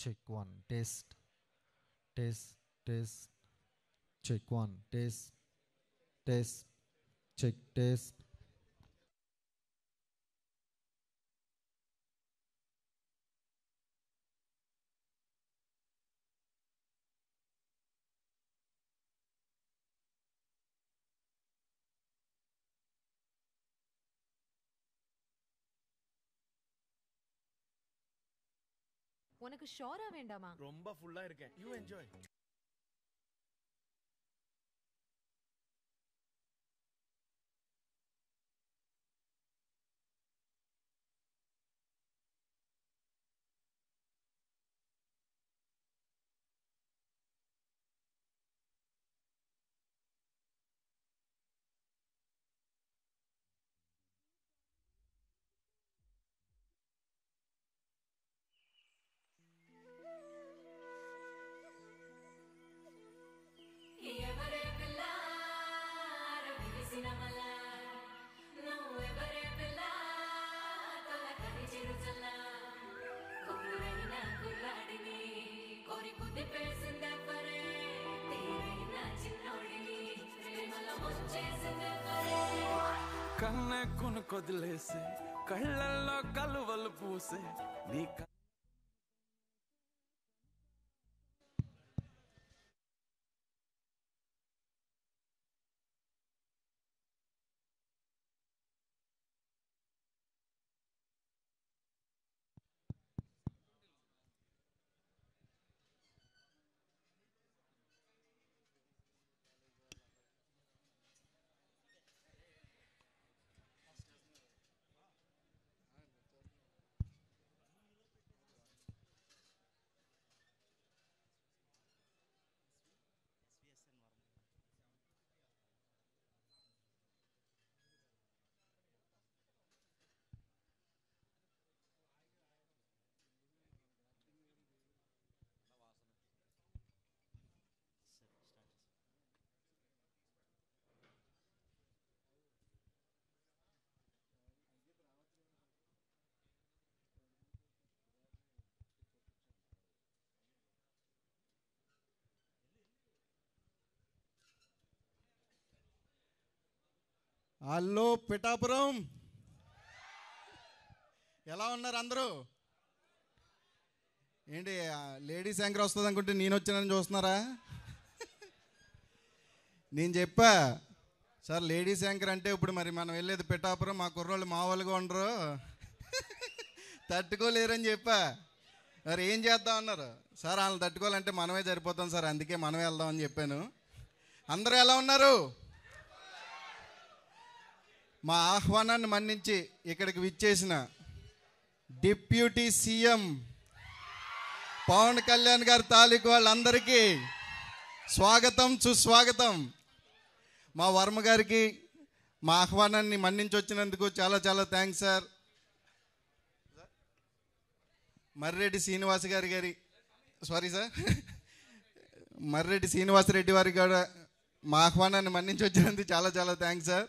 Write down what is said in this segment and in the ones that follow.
Check one. Test. Test. Test. Check one. Test. Test. Check. Test. உனக்கு ஷோரா வேண்டாமா? ரொம்ப ஃபுல்லா இருக்கேன். You enjoy. కన్నే కొనుకొదిలేసే కళ్ళల్లో కలువలు పూసే నీ హలో పిఠాపురం, ఎలా ఉన్నారు అందరూ? ఏంటి లేడీస్ యాంకర్ వస్తుంది అనుకుంటే నేను వచ్చానని చూస్తున్నారా? నేను చెప్పా సార్, లేడీస్ యాంకర్ అంటే ఇప్పుడు మరి మనం వెళ్ళేది పిఠాపురం, మా కుర్రోళ్ళు మా వాళ్ళుగా ఉండరు, తట్టుకోలేరని చెప్పా. మరి ఏం చేద్దాం అన్నారు సార్, వాళ్ళని తట్టుకోవాలంటే మనమే సరిపోతాం సార్, అందుకే మనమే వెళ్దామని చెప్పాను. అందరూ ఎలా ఉన్నారు? మా ఆహ్వానాన్ని మన్నించి ఇక్కడికి విచ్చేసిన డిప్యూటీ సీఎం పవన్ కళ్యాణ్ గారి తాలూకు వాళ్ళందరికీ స్వాగతం, సుస్వాగతం. మా వర్మ గారికి మా ఆహ్వానాన్ని మన్నించి వచ్చినందుకు చాలా చాలా థ్యాంక్స్ సార్. మర్రెడ్డి శ్రీనివాసరెడ్డి వారి కూడా మా ఆహ్వానాన్ని మన్నించి వచ్చినందుకు చాలా చాలా థ్యాంక్స్ సార్.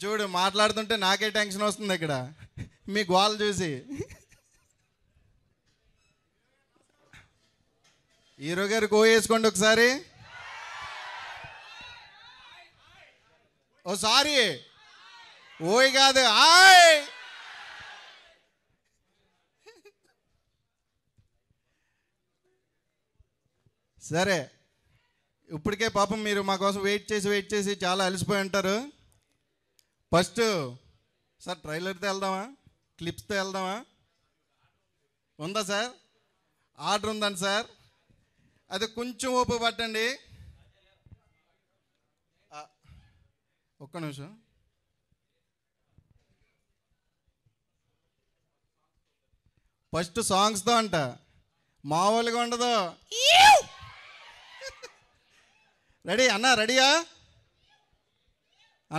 చూడు, మాట్లాడుతుంటే నాకే టెన్షన్ వస్తుంది ఇక్కడ మీ గోల్ చూసి. హీరో గారు కో వేసుకోండి ఒకసారి. ఓ సారీ, ఓయ్ కాదు ఆయ్. సరే, ఇప్పటికే పాపం మీరు మా కోసం వెయిట్ చేసి చాలా అలసిపోయి ఉంటారు. ఫస్ట్ సార్ ట్రైలర్తో వెళ్దామా, క్లిప్స్తో వెళ్దామా? ఉందా సార్? ఆర్డర్ ఉందండి సార్, అది కొంచెం ఓపిక పట్టండి. ఒక్క నిమిషం. ఫస్ట్ సాంగ్స్తో అంట, మామూలుగా ఉండదు. రెడీ అన్నా? రెడీయా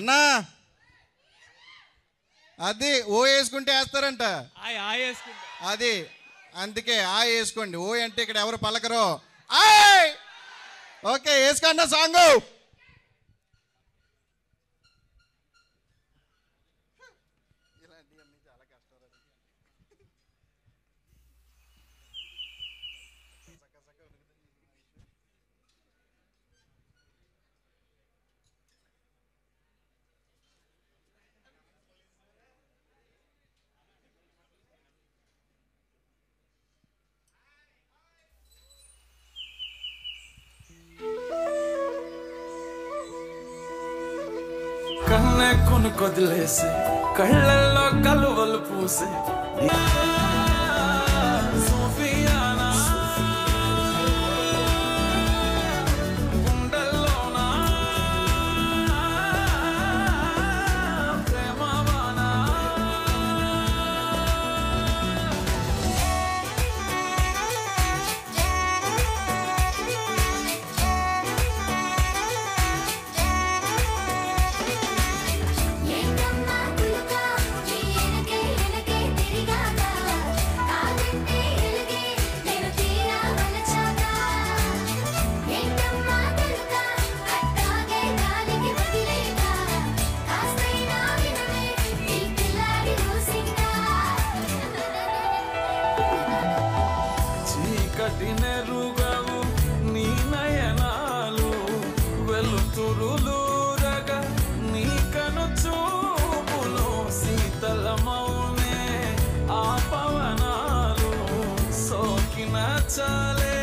అన్నా? అది ఓ వేసుకుంటే వేస్తారంట, అది అందుకే ఆ వేసుకోండి. ఓ అంటే ఇక్కడ ఎవరు పలకరు. ఆయ్ ఓకే, వేసుకోండి సాంగ్. ఇలాంటివన్నీ చాలా కష్టం. కొదిలేసే కళ్ళల్లో కలువలు పూసే సోఫియానా గుండెల్లోనా ప్రేమవానా కటినెరుగవు నీ నయనాలు వెలుతురులూరగా నీ కను చూపులు శీతలమౌనే ఆ పవనాలు సోకిన చాలే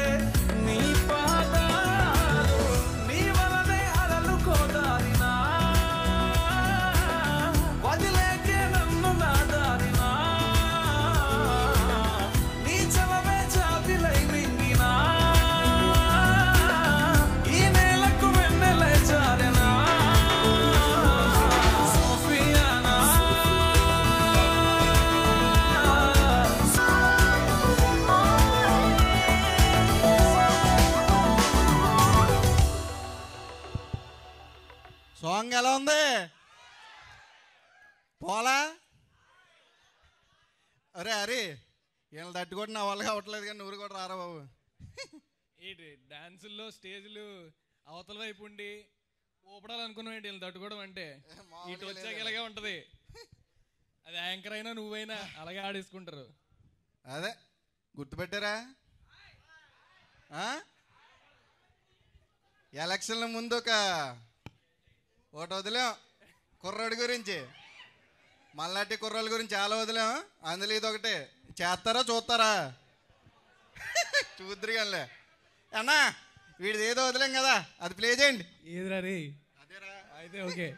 నీ పాదాలు నీ వలనే అలలు కోదారినా వదిలేకే నన్ను నా దారినా నీ చలవే చాపిలై మింగినా ఈ నేలకు వెన్నెలై జారెనా సోఫియానా సాంగ్ ఎలా ఉంది? పోలా? అరే అరే వీళ్ళని తట్టుకోవడం నా వల్ల అవ్వట్లేదు కానీ నువ్వు కూడా రారా బాబు. ఏంటి డాన్సుల్లో స్టేజ్లు అవతల వైపు ఉండి ఊపడాలనుకున్నావు ఏంటి వీళ్ళని తట్టుకోవడం అంటే? ఇటు వచ్చాక ఇలాగే ఉంటది. అది యాంకర్ అయినా నువ్వైనా అలాగే ఆడేసుకుంటారు. అదే గుర్తుపెట్టారా? ఎలక్షన్ల ముందు ఒకటి వదిలేం కుర్రోడి గురించి, మళ్ళాటి కుర్రోళ్ళ గురించి చాలా వదిలేం. అందులో ఇది ఒకటి చేస్తారా చూస్తారా? చూద్దరు కానీ అన్నా వీడిది ఏదో వదిలేం కదా, అది ప్లే చేయండి. ఏదిరా రే? అయితే ఓకే.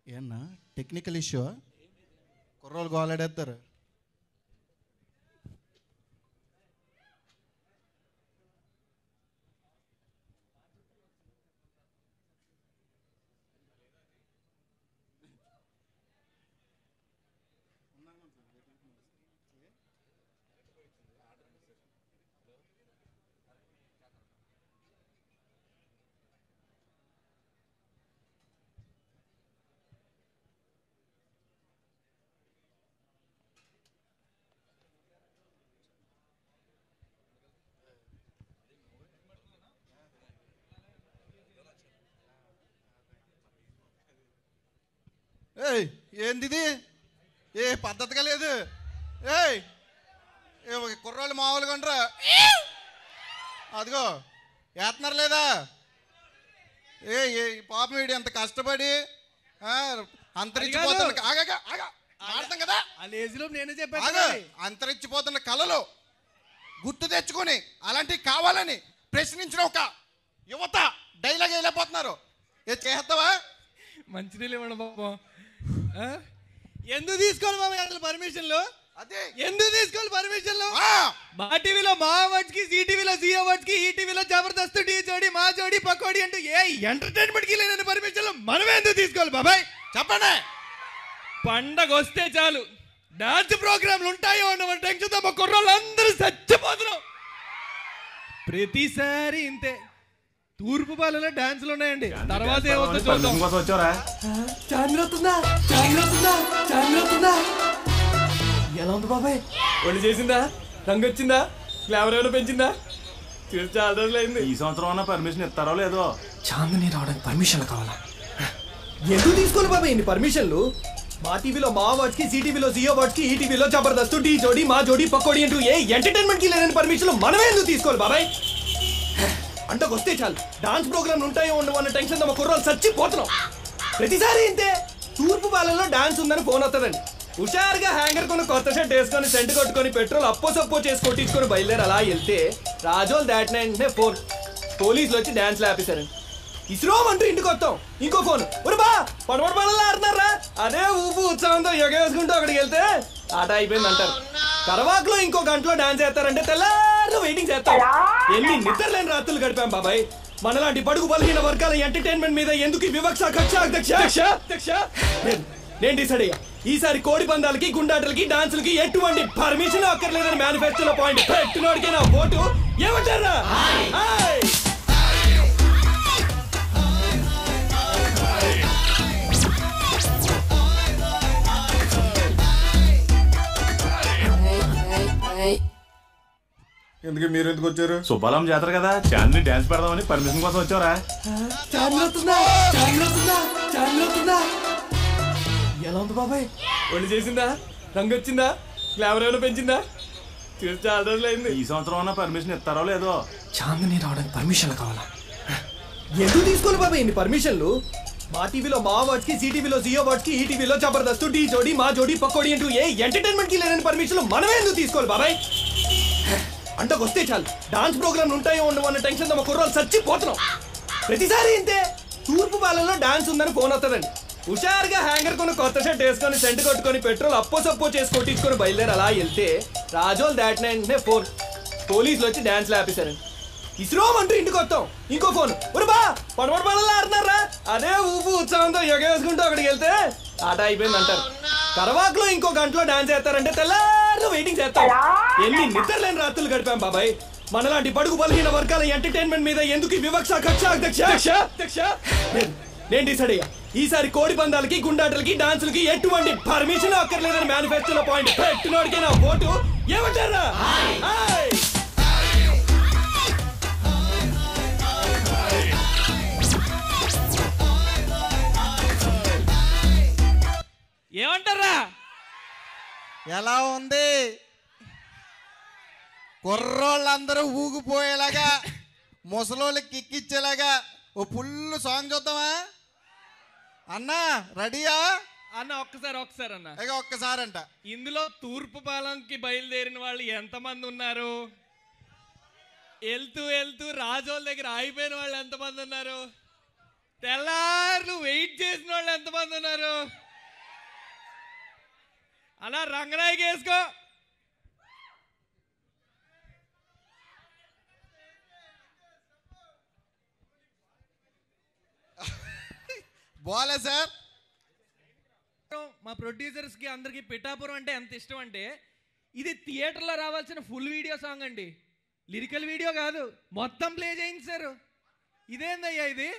ఏమన్నా టెక్నికల్ ఇష్యూ? కుర్రోళ్ళు గోలాడేస్తారు. ఏయ్ ఏంది? ఏ పద్ధతిగా లేదు. ఏయ్ కుర్రోళ్ళు మామూలుగా ఉండరా? అదిగో వేస్తున్నారు లేదా? ఏ పాపం వీడు ఎంత కష్టపడి అంతరించిపోతున్న కదా, నేనే చెప్పాను. అంతరించిపోతున్న కళలు గుర్తు తెచ్చుకొని అలాంటివి కావాలని ప్రశ్నించిన ఒక యువత డైలాగ్ వెళ్ళిపోతున్నారు. ఏ చేస్తావా? మంచినీళ్ళు ఇవ్వండి పాపం. ఎందుకు తీసుకోవాలి బాబా అసలు పర్మిషన్లు? అదే ఎందుకు తీసుకోవాలి పర్మిషన్లు? మా టీవీలో మా అవార్డ్స్ కి, జీ టీవీలో జీ అవార్డ్స్ కి, ఈ టీవీలో జబర్దస్త్, టీ జోడి, మా జోడి, పకోడి అంటూ ఏ ఎంటర్టైన్మెంట్ కి లేని పర్మిషన్లు మనమే ఎందుకు తీసుకోవాలి బాబాయ్? చెప్పండి. పండగ వస్తే చాలు డాన్స్ ప్రోగ్రాంలు ఉంటాయో అన్న టెన్షన్ తో మా కుర్రోళ్ళు అందరూ చచ్చిపోతున్నాం. ప్రతిసారి ఇంతే. తూర్పు పాలలో డాన్సులు ఉన్నాయండి, తర్వాత ఏమవుతుందో చూద్దాం. ఎలా ఉంది బాబాయ్? ఒళ్ళు చేసిందా? రంగు వచ్చిందా? ఫ్లేవర్ ఏమైనా పెంచిందా? చూసి చాలా రోజులు అయింది. ఈ సంవత్సరం అన్న పర్మిషన్ ఇస్తారో లేదో? చాందని రావడానికి పర్మిషన్లు కావాలా? ఎందుకు తీసుకోవాలి బాబాయ్ ఇన్ని పర్మిషన్లు? మా టీవీలో మా అవార్డ్స్ కి, జీ టీవీలో జీ అవార్డ్స్ కి, ఈ టీవీలో జబర్దస్త్, టీ జోడి, మా జోడి, పకోడి అంటూ ఏ ఎంటర్టైన్మెంట్ కి లేని పర్మిషన్లు మనమే ఎందుకు తీసుకోవాలి బాబాయ్? అంటకు వస్తే చాలు డాన్స్ ప్రోగ్రాంలు ఉంటాయో ఉండవు అన్న టెన్షన్ మా కుర్రాలు చచ్చిపోతున్నాం. ప్రతిసారి ఇంతే. తూర్పు పాలనలో డాన్స్ ఉందని ఫోన్ వస్తుందండి, హుషారుగా హ్యాంగర్ కొను కొత్త షర్ట్ వేసుకొని సెంట్ కొట్టుకొని పెట్రోల్ అప్పో సప్పో చేసి కొట్టించుకొని బయలుదేరి అలా వెళ్తే రాజోల్ దాటిన వెంటనే ఫోన్. పోలీసులు వచ్చి డాన్స్ ఆపేశారండి. ఇస్రోమ్ అంటూ ఇంటికి వస్తాం. ఇంకో ఫోన్. బా పడబడి పడలా ఆడుతున్నారా? అదే ఊపు ఉత్సవంతో ఎగవేసుకుంటూ అక్కడికి వెళ్తే ఆట అయిపోయింది అంటారు. కరవాకులో ఇంకో గంటలో డాన్స్ చేస్తారంటే తెల్లారు వెయిటింగ్ చేస్తాం. ఎన్ని నిద్రలేని రాత్రులు గడిపాం బాబాయ్. మనలాంటి బడుగు బలహీన వర్గాల ఎంటర్టైన్మెంట్ మీద ఎందుకు ఈ వివక్ష కక్ష అధ్యక్ష? నేను డిసైడ్ అయ్యా. ఈసారి కోడి పందాలకి గుండాటలకి డాన్సులకి ఎటువంటి పర్మిషన్ అక్కర్లేదని మేనిఫెస్టోలో పాయింట్ పెట్టినోడికి నా ఓటు. ఏమంటారా? ఎందుకు మీరు ఎందుకు వచ్చారు? సుబ్బాలం జాతర కదా, చాందిని డాన్స్ పెడదామని పర్మిషన్ కోసం వచ్చారా? ఎలా ఉంది బాబాయ్? ఒళ్ళు చేసిందా? రంగు వచ్చిందా? ఫ్లేవర్ ఏమైనా పెంచిందా? చూసి చాలా రోజులు అయింది. ఈ సంవత్సరం అన్న పర్మిషన్ ఇస్తారో లేదో? చాందిని రావడానికి పర్మిషన్లు కావాలా? ఎందుకు తీసుకోవాలి బాబాయ్ ఇన్ని పర్మిషన్లు? మా టీవీలో మా వాచ్ కి, సిటీవీలో జియో వాచ్ కి, ఈటీవీలో జబర్దస్త్, టీ జోడి, మా జోడి, పకోడి అంటూ ఏ ఎంటర్టైన్మెంట్ కి లేని పర్మిషన్లు మనమే ఎందుకు తీసుకోవాలి బాబాయ్? అంటకు వస్తే చాలు డాన్స్ ప్రోగ్రామ్ ఉంటాయో ఉండవు అన్న టెన్షన్ మా కుర్రాలు చచ్చిపోతున్నాం. ప్రతిసారి ఇంతే. తూర్పు పాలనలో డాన్స్ ఉందని ఫోన్ వస్తుందండి. హుషారుగా హ్యాంగర్ కొను కొత్త షర్ట్ వేసుకొని సెంట్ కొట్టుకొని పెట్రోల్ అప్పో సప్పో చేసి కొట్టించుకొని బయలుదేరి అలా వెళ్తే రాజోల్ దాటిన వెంటనే ఫోన్. పోలీసులు వచ్చి డాన్స్ ఆపేశారండి. ఇస్రోమ్ అంటూ ఇంటికి వస్తాం. ఇంకో ఫోన్. బా పడబడి పడలా ఆడుతున్నారా? అదే ఊపు ఉత్సవంతో ఎగవేసుకుంటూ అక్కడికి వెళ్తే ఆట అయిపోయింది అంటారు. కరవాకులో ఇంకో గంటలో డాన్స్ చేస్తారంటే తెల్లారు వెయిటింగ్ చేస్తాం. ఎన్ని నిద్రలేని రాత్రులు గడిపాం బాబాయ్. మనలాంటి బడుగు బలహీన వర్గాల ఎంటర్టైన్మెంట్ మీద ఎందుకు ఈ వివక్ష కక్ష అధ్యక్ష? నేను డిసైడ్ అయ్యా. ఈసారి కోడి పందాలకి గుండాటలకి డాన్సులకి ఎటువంటి పర్మిషన్ అక్కర్లేదని మేనిఫెస్టోలో పాయింట్ పెట్టినోడికి నా ఓటు. ఏమంటారా? ఏమంటారా? ఎలా ఉంది? కుర్రోళ్ళందరూ ఊగిపోయేలాగా, ముసలోళ్ళకి కిక్కిచ్చేలాగా ఓ ఫుల్ సాంగ్ చూద్దామా అన్నా? రెడీయా అన్న? ఒక్కసారి అన్న. ఒక్కసారి అంట. ఇందులో తూర్పు పాలంకి బయలుదేరిన వాళ్ళు ఎంతమంది ఉన్నారు? వెళ్తూ రాజోల దగ్గర ఆగిపోయిన వాళ్ళు ఎంతమంది ఉన్నారు? తెల్లార్లు వెయిట్ చేసిన వాళ్ళు ఎంతమంది ఉన్నారు? అలా రంగనాయకి వేసుకో. బాలే సార్. మా ప్రొడ్యూసర్స్ కి అందరికి పిఠాపురం అంటే ఎంత ఇష్టం అంటే ఇది థియేటర్లో రావాల్సిన ఫుల్ వీడియో సాంగ్ అండి. లిరికల్ వీడియో కాదు, మొత్తం ప్లే చేయించారు. ఇదేందయ్యా ఇది?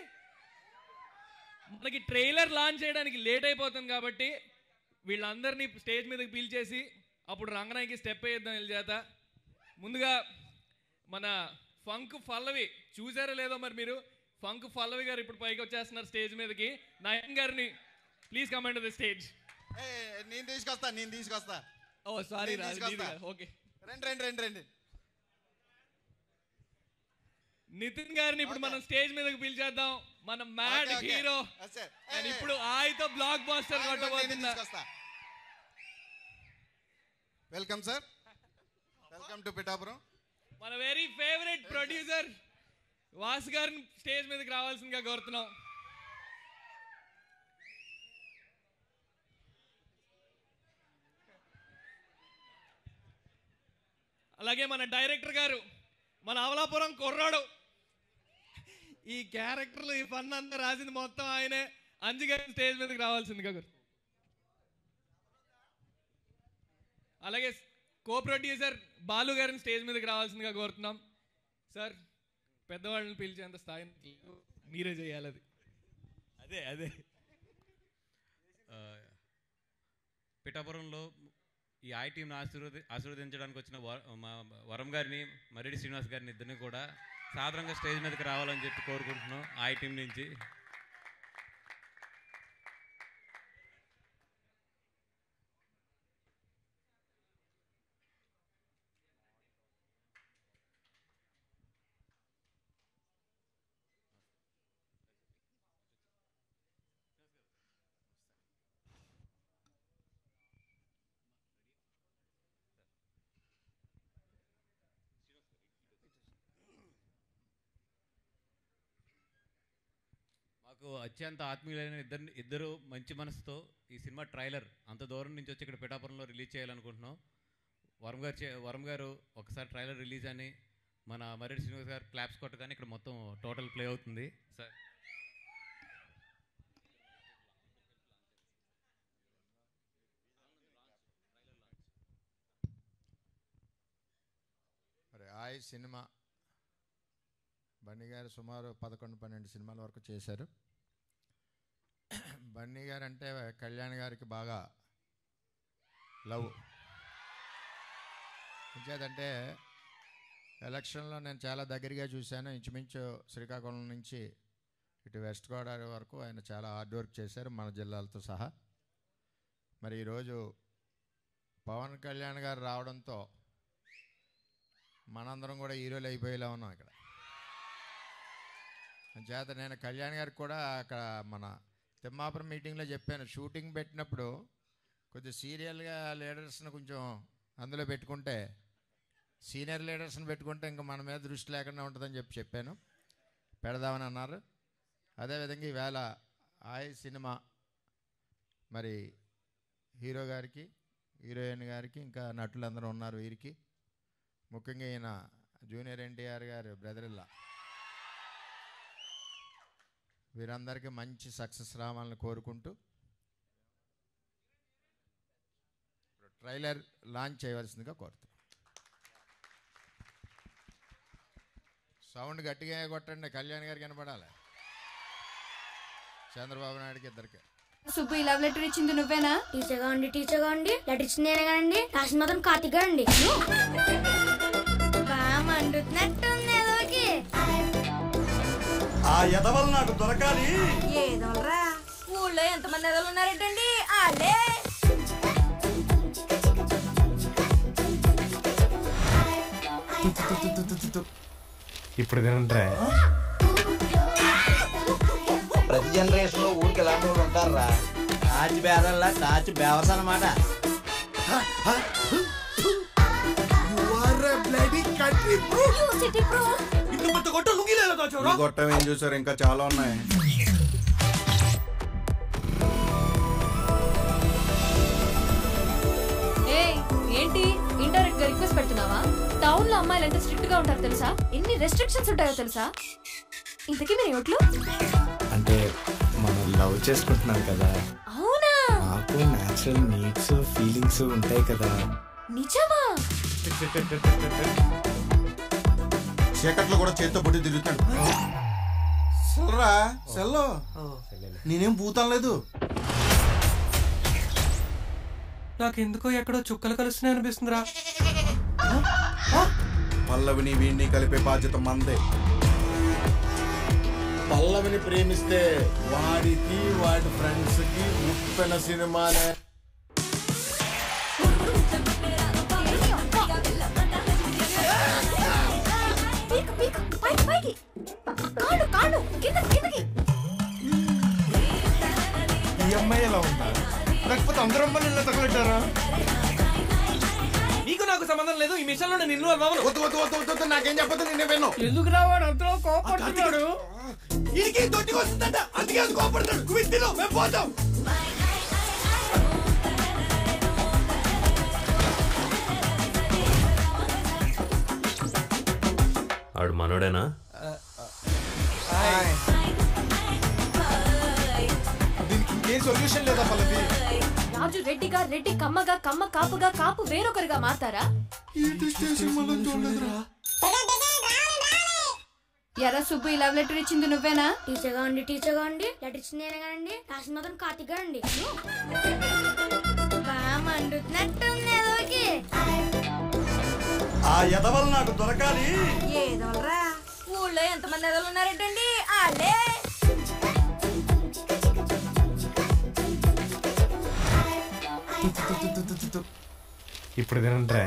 మనకి ట్రైలర్ లాంచ్ చేయడానికి లేట్ అయిపోతుంది కాబట్టి వీళ్ళందరినీ స్టేజ్ మీదకి పిలిచేసి అప్పుడు రంగనాయకి స్టెప్ వేద్దాం వీళ్ళ చేత. ముందుగా మన ఫంక్ పల్లవి చూసారో లేదో మరి మీరు. ఫంక్ పల్లవి గారు ఇప్పుడు పైకి వచ్చేస్తున్నారు స్టేజ్ మీదకి. నయన్ గారిని please come to the stage. నేను తీసుకొస్తా. ఓ సారీ ఓకే. రండి. నితిన్ గారిని ఇప్పుడు మనం స్టేజ్ మీదకి పిలిచేద్దాం. మన మ్యాడ్ హీరో ఇప్పుడు ఆయతో బ్లాక్ బాస్టర్ కొట్టబోతున్నా. Welcome sir, welcome to Pithapuram. మన వెరీ ఫేవరెట్ ప్రొడ్యూసర్ వాసు గారిని స్టేజ్ మీదకి రావాల్సిందిగా కోరుతున్నాం. అలాగే మన డైరెక్టర్ గారు, మన అవలాపురం కుర్రాడు, ఈ క్యారెక్టర్లు ఈ ఫన్ అంతా రాసింది మొత్తం ఆయనే. అంజు గారిని స్టేజ్ మీదకి రావాల్సిందిగా కోరు. అలాగే కో ప్రొడ్యూసర్ బాలు గారిని స్టేజ్ మీదకి రావాల్సిందిగా కోరుతున్నాం. సార్, పెద్దవాళ్ళని పిలిచేంత స్థాయి మీరే చేయాలి. అది అదే పిఠాపురంలో ఈ ఐ టీంను ఆశీర్వదించడానికి వచ్చిన వరం గారిని, మర్రెడ్డి శ్రీనివాస్ గారిని ఇద్దరిని కూడా సాధారణంగా స్టేజ్ మీదకి రావాలని చెప్పి కోరుకుంటున్నాం ఐ టీం నుంచి. మాకు అత్యంత ఆత్మీయులైన ఇద్దరు మంచి మనసుతో ఈ సినిమా ట్రైలర్ అంత దూరం నుంచి వచ్చి ఇక్కడ పిఠాపురంలో రిలీజ్ చేయాలనుకుంటున్నాం. వరం గారు ఒకసారి ట్రైలర్ రిలీజ్ అని మన మర్రెడ్డి శ్రీనివాస్ గారు క్లాప్స్ కొట్టగానే ఇక్కడ మొత్తం టోటల్ ప్లే అవుతుంది సార్. మరి ఆయ్ సినిమా బన్నీ గారు సుమారు 11-12 సినిమాల వరకు చేశారు. బన్నీ గారు అంటే కళ్యాణ్ గారికి బాగా లవ్. ఇంకేదంటే ఎలక్షన్లో నేను చాలా దగ్గరగా చూశాను. ఇంచుమించు శ్రీకాకుళం నుంచి ఇటు వెస్ట్ గోదావరి వరకు ఆయన చాలా హార్డ్ వర్క్ చేశారు మన జిల్లాలతో సహా. మరి ఈరోజు పవన్ కళ్యాణ్ గారు రావడంతో మనందరం కూడా హీరోలు అయిపోయేలా ఉన్నాం ఇక్కడ. చేత నేను కళ్యాణ్ గారికి కూడా అక్కడ మన తిమ్మాపురం మీటింగ్లో చెప్పాను, షూటింగ్ పెట్టినప్పుడు కొంచెం సీరియల్గా లీడర్స్ని కొంచెం అందులో పెట్టుకుంటే, సీనియర్ లీడర్స్ని పెట్టుకుంటే ఇంకా మన మీద దృష్టి లేకుండా ఉంటుందని చెప్పాను. పెడదామని అన్నారు. అదేవిధంగా ఈవేళ ఆయ్ సినిమా మరి హీరో గారికి, హీరోయిన్ గారికి, ఇంకా నటులందరూ ఉన్నారు వీరికి, ముఖ్యంగా ఈయన జూనియర్ ఎన్టీఆర్ గారు బ్రదర్-ఇల్లా, వీరందరికీ మంచి సక్సెస్ రావాలని కోరుకుంటూ ట్రైలర్ లాంచ్ చేయవలసిందిగా కోరుతున్నాం. సౌండ్ గట్టిగా కొట్టండి, కళ్యాణ్ గారికి కనపడాలి, చంద్రబాబు నాయుడుకి ఇద్దరికి. సుబ్బు ఈ లవ్ లెటర్ ఇచ్చింది నువ్వేనా? టీచర్గా ఉండి లెటర్ ఇచ్చింది నేనే కదండి, రాసిన మాత్రం కార్తీక్ గారండి. ఆ ఎదవలు నాకు దొరకాలి. ఏదోలరా, ఊళ్ళో ఎంతమంది ఎదవలు ఉన్నారేంటండి? ఆలే ఇప్పుడు తినండి. ప్రతి జనరేషన్ లో ఊరికి ఎలాంటి వాళ్ళు ఉంటారా? కాచి బేదల్లా కాచి బేవర్స్ అన్నమాట. గొట్టం ఏం చూసారు, ఇంకా చాలా ఉన్నాయి. ఏంటి ఇండైరెక్ట్ గా రిక్వెస్ట్ పెడుతున్నావా? టౌన్ లో అమ్మాయిలు ఎంత స్ట్రిక్ట్ గా ఉంటారు తెలుసా? ఎన్ని రెస్ట్రిక్షన్స్ ఉంటాయో తెలుసా? ఇంతకీ మీరు ఎవట్లు? అంటే మనం లవ్ చేసుకుంటున్నాం కదా, అవునా? నాకు న్యాచురల్ నీడ్స్ ఫీలింగ్స్ ఉంటాయి కదా. నిజమా? చీకట్లో కూడా చేత్తో పొట్టి తిరుగుతాడు. సెల్రా సెల్లో, నేనేం పూతం లేదు. నాకెందుకో ఎక్కడో చుక్కలు కలుస్తున్నాయి అనిపిస్తుందిరా. పల్లవిని వీడిని కలిపే బాధ్యత మందే. పల్లవిని ప్రేమిస్తే వాడికి వాడి ఫ్రెండ్స్ కి ఉప్పెన సినిమానే. ఈ అమ్మాయి ఎలా ఉందా? లేకపోతే అందరూ అమ్మాయిలు ఇలా తగలెట్టారా? నీకు నాకు సంబంధం లేదు, ఈ మిషన్ లో నేను ఇన్వాల్వ్ అవ్వను. వద్దు, నాకేం చెప్పదు, నేనే విన్ను. ఎందుకు రావాడు అంతలో కోపడుతున్నాడు? వీడికి తొట్టికి వస్తుందంట, అందుకే అది కోపడతాడు. కువిత్తిలో మేము పోతాం. ఆడు మనోడేనా? దీనికి ఇంకేం సొల్యూషన్ లేదా పల్లవి? రాజు రెడ్డిగా, రెడ్డి కమ్మగా, కమ్మ కాపుగా, కాపు వేరొకరిగా మారతారా? ఎరా సుబ్బు ఈ లవ్ లెటర్ ఇచ్చింది నువ్వేనా? టీచర్గా ఉండి లెటర్ ఇచ్చింది నేనే కదండి, రాసిన మాత్రం కార్తీక్ గారండి. ఆ ఎదవలు నాకు దొరకాలి. ఏదోలరా, ఊళ్ళో ఎంతమంది ఎదవలు ఉన్నారేంటండి? ఆలే ఇప్పుడు తినండి.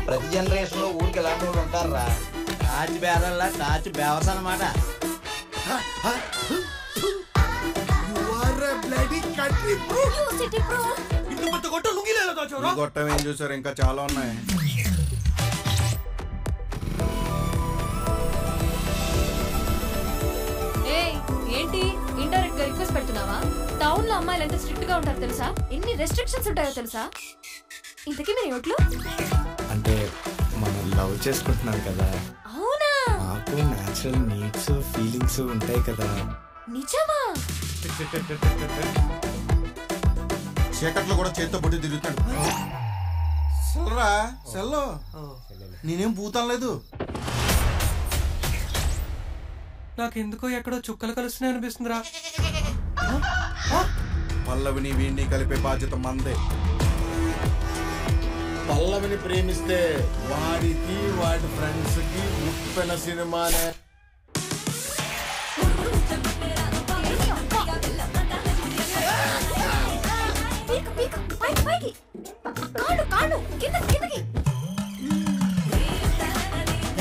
ప్రతి జనరేషన్ లో ఊరికి ఎలాంటి వాళ్ళు ఉంటారా? కాచి బేదల్లా కాచి బేవర్స్ అన్నమాట. గొట్టం ఏం చూసారు, ఇంకా చాలా ఉన్నాయి. అమ్మాయిలు ఎంత స్ట్రిక్ట్ గా ఉంటారు తెలుసా? ఎన్ని రెస్ట్రిక్షన్స్ ఉంటాయో తెలుసా? ఇంతకీ మీరు ఎవట్లు? అంటే మనం లవ్ చేసుకుంటున్నాం కదా, అవునా? మాకు న్యాచురల్ నీడ్స్ ఫీలింగ్స్ ఉంటాయి కదా. నిజమా? చీకట్లో కూడా చేతితో పొట్టి తిరుగుతాడు. సెల్రా సెల్లో, నేనేం పూతం లేదు. నాకెందుకో ఎక్కడో చుక్కలు కలుస్తున్నాయి అనిపిస్తుందిరా. పల్లవిని వీడిని కలిపే బాధ్యత మందే. పల్లవిని ప్రేమిస్తే వాడికి వాడి ఫ్రెండ్స్ కి ముప్పెన సినిమానే.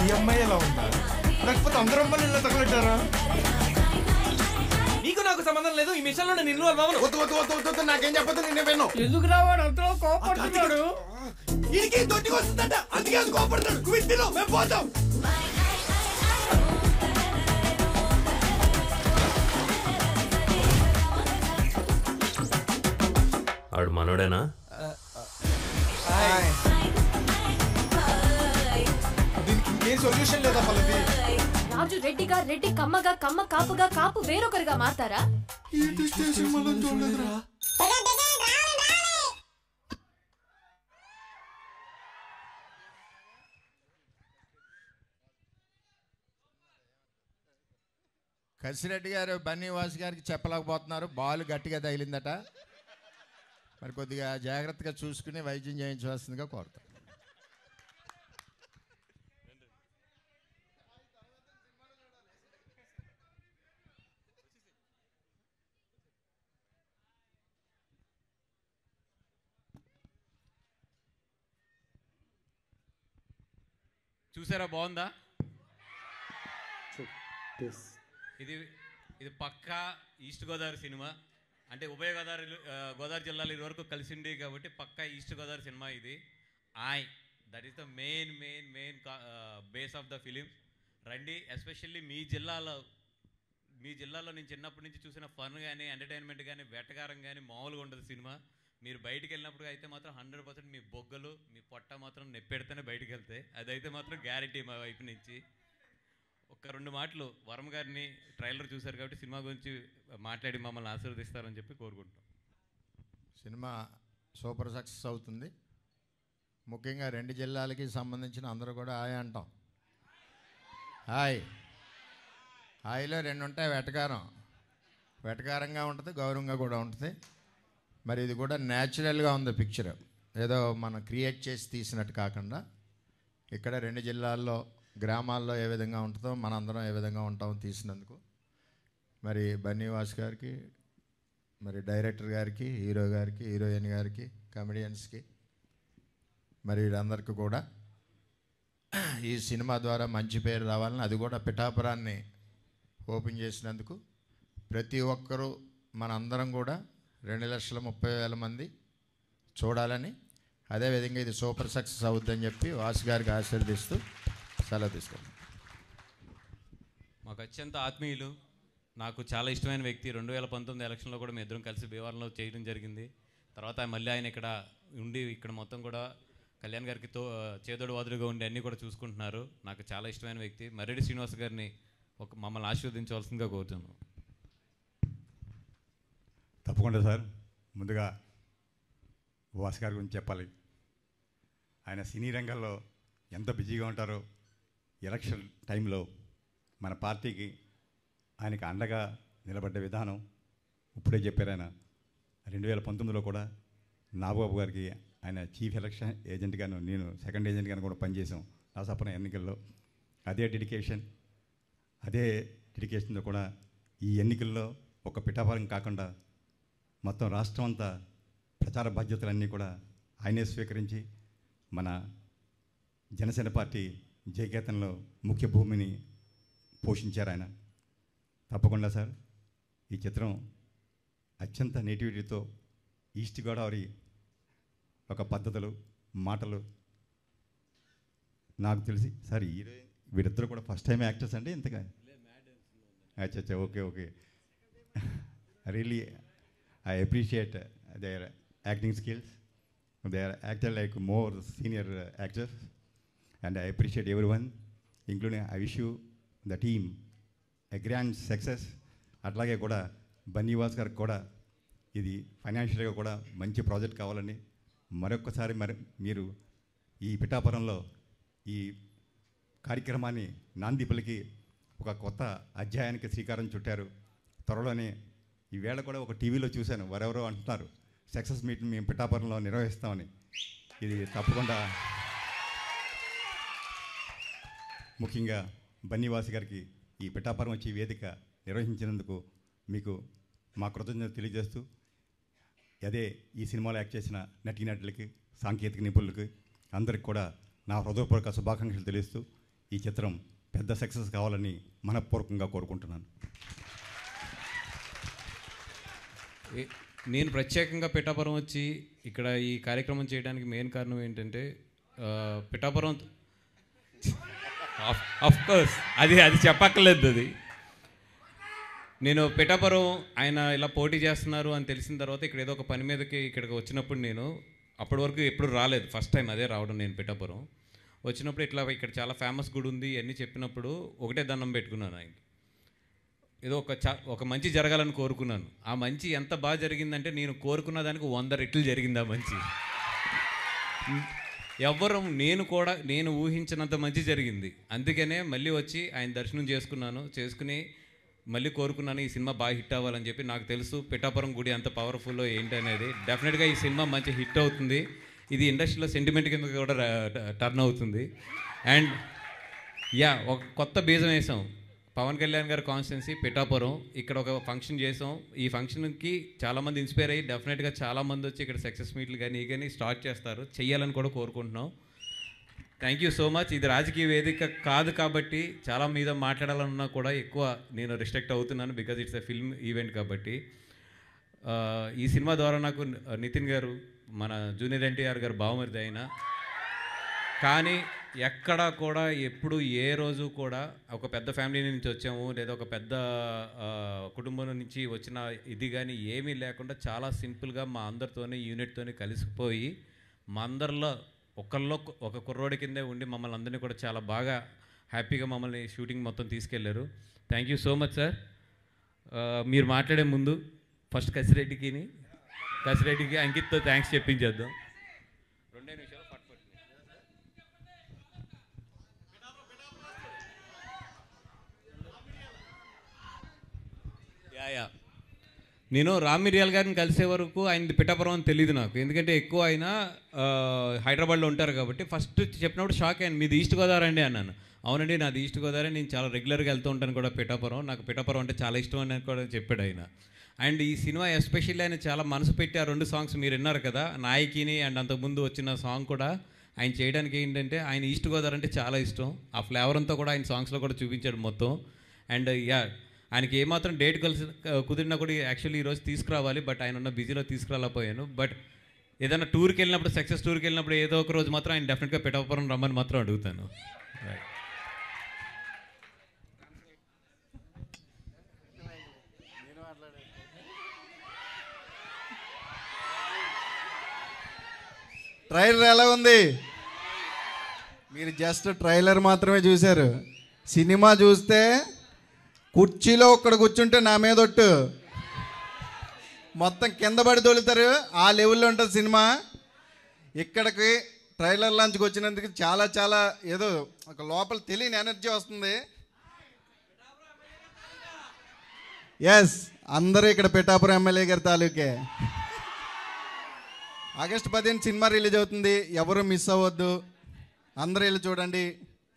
ఈ అమ్మాయి ఎలా ఉందా, లేకపోతే అందరూ అమ్మాయిలు ఇలా తగలెట్టారా? నీకు నాకు సంబంధం లేదు, ఈ మిషన్ లో నేను ఇన్వాల్వ్ అవ్వను. నాకేం చెప్పదు, నేనే విన్నాను. ఎందుకు రావాడు అంతలో కోపడుతున్నాడు? ఇడికి తొట్టికి వస్తుందంట, అందుకే అది కోపడుతున్నాడు. క్విత్తిలో మేము పోతాం. ఆడు మనోడేనా? దీనికి ఇంకేం సొల్యూషన్ లేదా పల్లవి? రాజు రెడ్డిగా, రెడ్డి కమ్మగా, కమ్మ కాపుగా, కాపు వేరొకరిగా మారతారా? కసిరెడ్డి గారు బన్నీవాస్ గారికి చెప్పలేకపోతున్నారు, బాల్ గట్టిగా తగిలిందట. మరి కొద్దిగా జాగ్రత్తగా చూసుకుని వైద్యం చేయించవలసిందిగా కోరుతాం. చూసారా, బాగుందా? ఇది పక్కా ఈస్ట్ గోదావరి సినిమా. అంటే ఉభయ గోదావరి జిల్లాలు ఇది వరకు కలిసి ఉండే కాబట్టి పక్కా ఈస్ట్ గోదావరి సినిమా ఇది. That is the main base of the film. రండి, ఎస్పెషల్లీ మీ జిల్లాలో నేను చిన్నప్పటి నుంచి చూసిన ఫన్ కానీ, ఎంటర్టైన్మెంట్ కానీ, వెటకారం కానీ మామూలుగా ఉండదు సినిమా. మీరు బయటికి వెళ్ళినప్పుడు అయితే మాత్రం 100% మీ బొగ్గలు, మీ పొట్ట మాత్రం నెప్పెడితేనే బయటికి వెళ్తాయి. అదైతే మాత్రం గ్యారెంటీ మా వైపు నుంచి. ఒక 2 మాటలు వరం గారిని ట్రైలర్ చూశారు కాబట్టి సినిమా గురించి మాట్లాడి మమ్మల్ని ఆశీర్వదిస్తారని చెప్పి కోరుకుంటాం. సినిమా సూపర్ సక్సెస్ అవుతుంది. ముఖ్యంగా 2 జిల్లాలకి సంబంధించిన అందరూ కూడా హాయ్ అంటాం. హాయిలో 2 ఉంటాయి. వెటకారంగా ఉంటుంది, గౌరవంగా కూడా ఉంటుంది. మరి ఇది కూడా న్యాచురల్గా ఉంది పిక్చర్, ఏదో మనం క్రియేట్ చేసి తీసినట్టు కాకుండా ఇక్కడ 2 జిల్లాల్లో గ్రామాల్లో ఏ విధంగా ఉంటుందో మనందరం ఏ విధంగా ఉంటామో తీసినందుకు మరి బన్నీవాస్ గారికి, మరి డైరెక్టర్ గారికి, హీరో గారికి, హీరోయిన్ గారికి, కమెడియన్స్కి, మరి వీళ్ళందరికీ కూడా ఈ సినిమా ద్వారా మంచి పేరు రావాలని, అది కూడా పిఠాపురాన్ని ఓపెన్ చేసినందుకు ప్రతి ఒక్కరూ మనందరం కూడా 2,30,000 మంది చూడాలని, అదేవిధంగా ఇది సూపర్ సక్సెస్ అవుద్దని చెప్పి వాసు గారికి ఆశీర్వదిస్తూ సెలవు తీసుకుంటాం. మాకు అత్యంత ఆత్మీయులు, నాకు చాలా ఇష్టమైన వ్యక్తి. 2019 ఎలక్షన్లో కూడా మేము ఇద్దరం కలిసి భీమవరంలో చేయడం జరిగింది. తర్వాత మళ్ళీ ఆయన ఇక్కడ ఉండి ఇక్కడ మొత్తం కూడా కళ్యాణ్ గారికి చేదోడు వాదుడుగా ఉండి అన్నీ కూడా చూసుకుంటున్నారు. నాకు చాలా ఇష్టమైన వ్యక్తి. మర్రెడ్డి శ్రీనివాస్ గారిని మమ్మల్ని ఆశీర్వదించవలసిందిగా కోరుతున్నాను. తప్పకుండా సార్. ముందుగా వాసు గారి గురించి చెప్పాలి. ఆయన సినీ రంగంలో ఎంత బిజీగా ఉంటారో, ఎలక్షన్ టైంలో మన పార్టీకి ఆయనకి అండగా నిలబడ్డ విధానం ఇప్పుడే చెప్పారు. ఆయన 2019లో కూడా నాగబాబు గారికి ఆయన చీఫ్ ఎలక్షన్ ఏజెంట్గాను, నేను సెకండ్ ఏజెంట్గాను కూడా పనిచేసాం రాసాపురం ఎన్నికల్లో. అదే డెడికేషన్తో కూడా ఈ ఎన్నికల్లో ఒక పిఠాపురం కాకుండా మొత్తం రాష్ట్రం అంతా ప్రచార బాధ్యతలన్నీ కూడా ఆయనే స్వీకరించి మన జనసేన పార్టీ జయకేతన్లో ముఖ్య భూమిని పోషించారు ఆయన. తప్పకుండా సార్, ఈ చిత్రం అత్యంత నేటివిటీతో ఈస్ట్ గోదావరి ఒక పద్ధతులు, మాటలు నాకు తెలిసి సార్ వీరిద్దరు కూడా ఫస్ట్ టైం యాక్టర్స్ అండి ఇంతగా. అచ్చా okay really I appreciate their acting skills. They are acted like more senior actors, and I appreciate everyone, including I wish you the team a grand success. అట్లాగే కూడా బన్నీవాస్ గారికి కూడా ఇది ఫైనాన్షియల్గా కూడా మంచి ప్రాజెక్ట్ కావాలని మరొకసారి మీరు ఈ పిఠాపురంలో ఈ కార్యక్రమాన్ని నాంది పలికి ఒక కొత్త అధ్యాయానికి శ్రీకారం చుట్టారు. త్వరలోనే ఈవేళ కూడా ఒక టీవీలో చూశాను, వారెవరో అంటున్నారు సక్సెస్ మీట్ మేము పిఠాపురంలో నిర్వహిస్తామని. ఇది తప్పకుండా ముఖ్యంగా బన్నీవాసి గారికి ఈ పిఠాపురం వచ్చి వేదిక నిర్వహించినందుకు మీకు మా కృతజ్ఞత తెలియజేస్తూ, అదే ఈ సినిమాలో యాక్ట్ చేసిన నటీనటులకి, సాంకేతిక నిపుణులకి అందరికి కూడా నా హృదయపూర్వక శుభాకాంక్షలు తెలియజేస్తూ ఈ చిత్రం పెద్ద సక్సెస్ కావాలని మనపూర్వకంగా కోరుకుంటున్నాను. నేను ప్రత్యేకంగా పిఠాపురం వచ్చి ఇక్కడ ఈ కార్యక్రమం చేయడానికి మెయిన్ కారణం ఏంటంటే పిఠాపురం ఆఫ్ కోర్స్ అది చెప్పక్కర్లేదు. అది నేను పిఠాపురం ఆయన ఇలా పోటీ చేస్తున్నారు అని తెలిసిన తర్వాత ఇక్కడ ఏదో ఒక పని మీదకి ఇక్కడికి వచ్చినప్పుడు నేను అప్పటి వరకు ఎప్పుడు రాలేదు, ఫస్ట్ టైం అదే రావడం. నేను పిఠాపురం వచ్చినప్పుడు ఇట్లా ఇక్కడ చాలా ఫేమస్ గుడి ఉంది అన్నీ చెప్పినప్పుడు ఒకటే దండం పెట్టుకున్నాను ఆయనకి. ఏదో ఒక మంచి జరగాలని కోరుకున్నాను. ఆ మంచి ఎంత బాగా జరిగిందంటే నేను కోరుకున్న దానికి 100 రెట్లు జరిగింది ఆ మంచి. నేను ఊహించినంత మంచి జరిగింది. అందుకనే మళ్ళీ వచ్చి ఆయన దర్శనం చేసుకుని మళ్ళీ కోరుకున్నాను ఈ సినిమా బాగా హిట్ అవ్వాలని చెప్పి. నాకు తెలుసు పిఠాపురం గుడి అంత పవర్ఫుల్లో ఏంటనేది. డెఫినెట్గా ఈ సినిమా మంచి హిట్ అవుతుంది. ఇది ఇండస్ట్రీలో సెంటిమెంట్ కింద కూడా టర్న్ అవుతుంది. అండ్ ఒక కొత్త బీజం వేసాం. పవన్ కళ్యాణ్ గారి కాన్స్టిట్యున్సీ పిఠాపురం, ఇక్కడ ఒక ఫంక్షన్ చేసాం. ఈ ఫంక్షన్కి చాలామంది ఇన్స్పైర్ అయ్యి డెఫినెట్గా చాలామంది వచ్చి ఇక్కడ సక్సెస్ మీట్లు కానీ స్టార్ట్ చేస్తారు, చెయ్యాలని కూడా కోరుకుంటున్నాం. Thank you so much. ఇది రాజకీయ వేదిక కాదు కాబట్టి చాలా మీద మాట్లాడాలన్నా కూడా ఎక్కువ నేను రిస్ట్రిక్ట్ అవుతున్నాను, because it's a film event కాబట్టి. ఈ సినిమా ద్వారా నాకు నితిన్ గారు, మన జూనియర్ ఎన్టీఆర్ గారు బావమరిది అయినా, కానీ ఎక్కడా కూడా ఎప్పుడు ఏ రోజు కూడా ఒక పెద్ద ఫ్యామిలీ నుంచి వచ్చాము లేదా ఒక పెద్ద కుటుంబం నుంచి వచ్చిన ఇది కానీ ఏమీ లేకుండా చాలా సింపుల్గా మా అందరితోనే యూనిట్తోనే కలిసిపోయి మా అందరిలో ఒక కుర్రోడి కిందే ఉండి మమ్మల్ని అందరినీ కూడా చాలా బాగా హ్యాపీగా మమ్మల్ని షూటింగ్ మొత్తం తీసుకెళ్లారు. Thank you so much sir. మీరు మాట్లాడే ముందు ఫస్ట్ కసిరెడ్డికి అంకిత్తో థ్యాంక్స్ చెప్పించేద్దాం. 2 నిమిషాలు నేను రామ్ మిరియాల్ గారిని కలిసే వరకు ఆయన పిఠాపురం అని తెలియదు నాకు, ఎందుకంటే ఎక్కువ ఆయన హైదరాబాద్లో ఉంటారు కాబట్టి. ఫస్ట్ చెప్పినప్పుడు షాక్ అయ్యాను, మీది ఈస్ట్ గోదావరి అండి అన్నాను. అవునండి నాది ఈస్ట్ గోదావరి, నేను చాలా రెగ్యులర్గా వెళ్తూ ఉంటాను కూడా పిఠాపురం, నాకు పిఠాపురం అంటే చాలా ఇష్టం అని కూడా చెప్పాడు ఆయన. అండ్ ఈ సినిమా ఎస్పెషల్లీ ఆయన చాలా మనసు పెట్టి ఆ 2 సాంగ్స్ మీరు విన్నారు కదా, నాయకిని అండ్ అంతకుముందు వచ్చిన సాంగ్ కూడా ఆయన చేయడానికి ఏంటంటే ఆయన ఈస్ట్ గోదావరి అంటే చాలా ఇష్టం. ఆ ఫ్లేవర్ అంతా కూడా ఆయన సాంగ్స్లో కూడా చూపించాడు మొత్తం. అండ్ ఆయనకి ఏమాత్రం డేట్ కుదిరినా కూడా యాక్చువల్లీ ఈరోజు తీసుకురావాలి, బట్ ఆయన ఉన్న బిజీలో తీసుకురాలేకపోయాను. బట్ ఏదైనా టూర్కి వెళ్ళినప్పుడు, సక్సెస్ టూర్కి వెళ్ళినప్పుడు ఏదో ఒక రోజు మాత్రం ఆయన డెఫినెట్గా పిఠాపురం రమ్మని మాత్రం అడుగుతాను. ట్రైలర్ ఎలా ఉంది? మీరు జస్ట్ ట్రైలర్ మాత్రమే చూశారు. సినిమా చూస్తే కుర్చీలో ఒక్కడ కూర్చుంటే నా మీద ఒట్టు మొత్తం కింద పడి తోలుతారు, ఆ లెవెల్లో ఉంటుంది సినిమా. ఇక్కడికి ట్రైలర్ లాంచ్కి వచ్చినందుకు చాలా చాలా ఏదో ఒక లోపల తెలియని ఎనర్జీ వస్తుంది. ఎస్, అందరూ ఇక్కడ పిఠాపురం ఎమ్మెల్యే గారి తాలూకే. ఆగస్టు 10 సినిమా రిలీజ్ అవుతుంది, ఎవరు మిస్ అవ్వద్దు, అందరూ వెళ్ళి చూడండి.